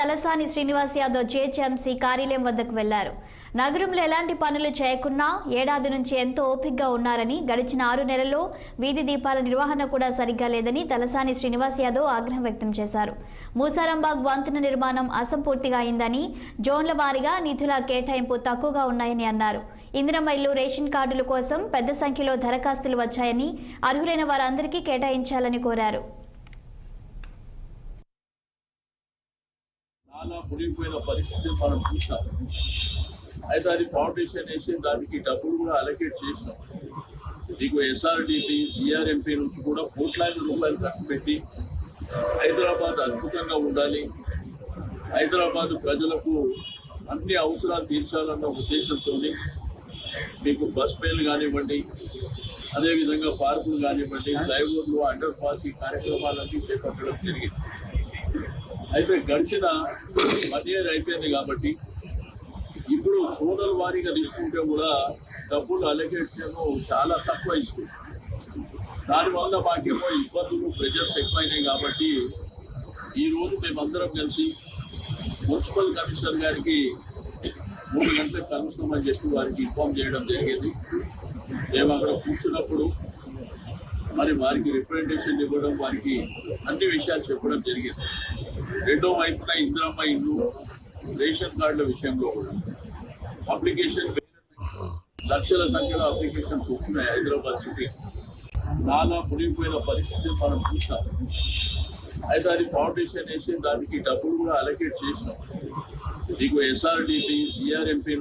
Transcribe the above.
Talasani Srinivas Yadav GHMC కార్యాలయం వద్దకు వెళ్లారు. నగరంలో ఎలాంటి పనులు చేయకున్నా ఏడాది నుంచి ఎంతో ఓపికగా ఉన్నారని, గడిచిన 6 నెలల్లో వీధి దీపాల నిర్వహణ కూడా సరిగ్గా లేదని తలసాని శ్రీనివాస్ యాదవ్ ఆగ్రహం వ్యక్తం చేశారు. మూసారంబాగ్ వంతెన నిర్మాణం అసంపూర్తిగా అయిందని, జోన్ల వారీగా నిధుల కేటాయింపు తక్కువగా ఉన్నాయని అన్నారు. ఇందిరమ్మ ఇల్లు రేషన్ కార్డుల కోసం పెద్ద సంఖ్యలో దరఖాస్తులు వచ్చాయని, అర్హులైన వారందరికీ కేటాయించాలని కోరారు. చాలా మునిగిపోయిన పరిస్థితి మనం చూసాం. అయితే అది ఫౌండేషన్ వేసి దానికి డబ్బులు కూడా అలొకేట్ చేసినాం. నీకు ఎస్ఆర్డిపి సిఆర్ఎంపీ నుంచి కూడా కోట్లాది రూపాయలు ఖర్చు పెట్టి హైదరాబాద్ అద్భుతంగా ఉండాలి, హైదరాబాద్ ప్రజలకు అన్ని అవసరాలు తీర్చాలన్న ఉద్దేశంతో మీకు బస్ పేర్లు కానివ్వండి, అదేవిధంగా పార్కులు కానివ్వండి, ఫ్లైఓవర్లు, అండర్ పాస్ ఈ కార్యక్రమాలన్నీ చేపట్టడం జరిగింది. అయితే గడిచిన 1 year అయిపోయింది కాబట్టి ఇప్పుడు జోనల్ వారీగా తీసుకుంటే కూడా డబ్బులు అలొకేషన్ చాలా తక్కువ ఇస్తుంది. దానివల్ల మాకేమో ఇబ్బందులు, ప్రెజర్స్ ఎక్కువైనాయి. కాబట్టి ఈరోజు మేమందరం కలిసి మున్సిపల్ కమిషనర్ గారికి 3 గంటలకు కలుస్తామని చెప్పి వారికి ఇన్ఫార్మ్ చేయడం జరిగింది. మేము అక్కడ కూర్చున్నప్పుడు మరి వారికి రిప్రజెంటేషన్ ఇవ్వడం, వారికి అన్ని విషయాలు చెప్పడం జరిగింది. రెండో వైపున ఇందిరమ్మ ఇల్లు రేషన్ కార్డుల విషయంలో కూడా అప్లికేషన్ లక్షల సంఖ్యలో అప్లికేషన్స్ వస్తున్నాయి. హైదరాబాద్ సిటీ చాలా మునిగిపోయిన పరిస్థితి మనం చూసాం. అయితే అది ఫౌండేషన్ వేసి దానికి డబ్బులు కూడా అలొకేట్ చేసినాం. నీకు ఎస్ఆర్డిపి సిఆర్ఎంపీ